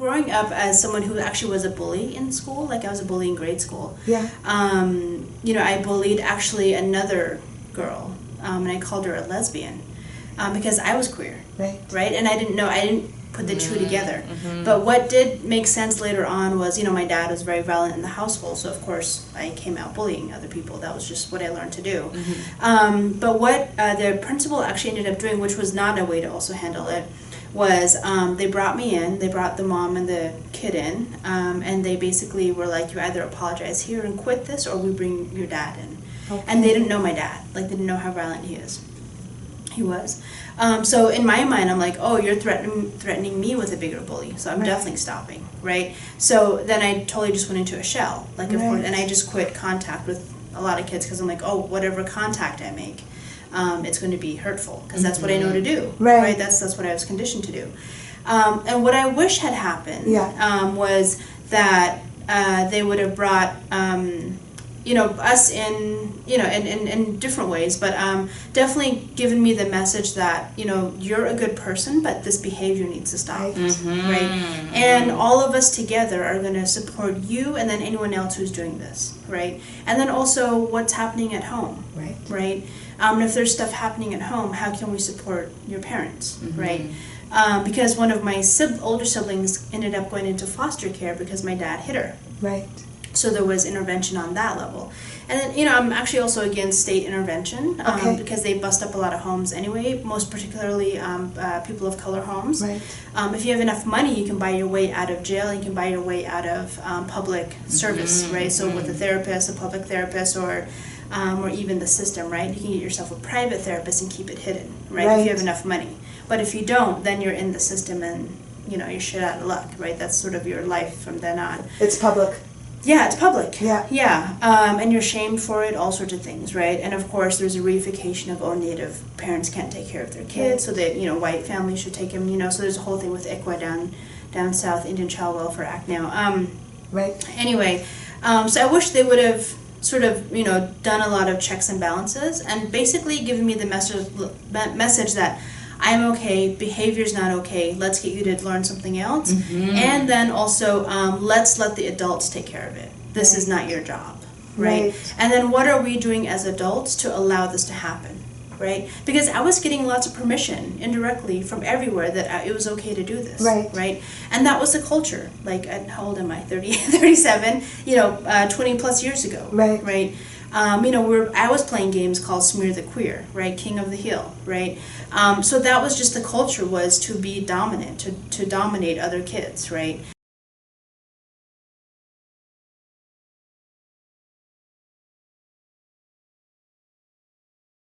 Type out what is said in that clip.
growing up as someone who actually was a bully in school, like I was a bully in grade school. Yeah. You know, I bullied actually another girl, and I called her a lesbian because I was queer. Right. And I didn't put the two together. But what did make sense later on was, you know, my dad was very violent in the household, so of course I came out bullying other people. That was just what I learned to do. But what the principal actually ended up doing, which was not a way to also handle it, was they brought me in, they brought the mom and the kid in, and they basically were like, you either apologize here and quit this, or we bring your dad in. Okay. And they didn't know my dad, like they didn't know how violent he was. So in my mind, I'm like, oh, you're threatening me with a bigger bully, so I'm definitely stopping, right? So then I totally just went into a shell, like, of course, and I just quit contact with a lot of kids because I'm like, oh, whatever contact I make, it's going to be hurtful because that's what I know to do, right? That's what I was conditioned to do. And what I wish had happened was that they would have brought you know, us in, you know, in different ways, but definitely given me the message that, you know, you're a good person, but this behavior needs to stop, right? And all of us together are going to support you and then anyone else who's doing this, right? And then also what's happening at home, right? And if there's stuff happening at home, how can we support your parents, right? Because one of my older siblings ended up going into foster care because my dad hit her. So there was intervention on that level. And then, you know, I'm actually also against state intervention because they bust up a lot of homes anyway, most particularly people of color homes. If you have enough money, you can buy your way out of jail, you can buy your way out of public service, right? So with a therapist, a public therapist, or even the system, right? You can get yourself a private therapist and keep it hidden, right? If you have enough money. But if you don't, then you're in the system and, you know, you're shit out of luck, right? That's sort of your life from then on. It's public. Yeah, it's public. And you're shamed for it, all sorts of things, right? And of course, there's a reification of, oh, Native parents can't take care of their kids, so that, you know, white families should take them, you know, so there's a whole thing with ICWA down south, Indian Child Welfare Act now. Anyway, so I wish they would have sort of, you know, done a lot of checks and balances and basically given me the message that I'm okay, behavior's not okay, let's get you to learn something else. And then also, let's let the adults take care of it. This is not your job, right? And then what are we doing as adults to allow this to happen, right? Because I was getting lots of permission indirectly from everywhere that it was okay to do this, right? And that was the culture. Like, how old am I? 37, you know, 20 plus years ago, right? You know, I was playing games called Smear the Queer, right? King of the Hill, right? So that was just the culture, was to be dominant, to dominate other kids, right?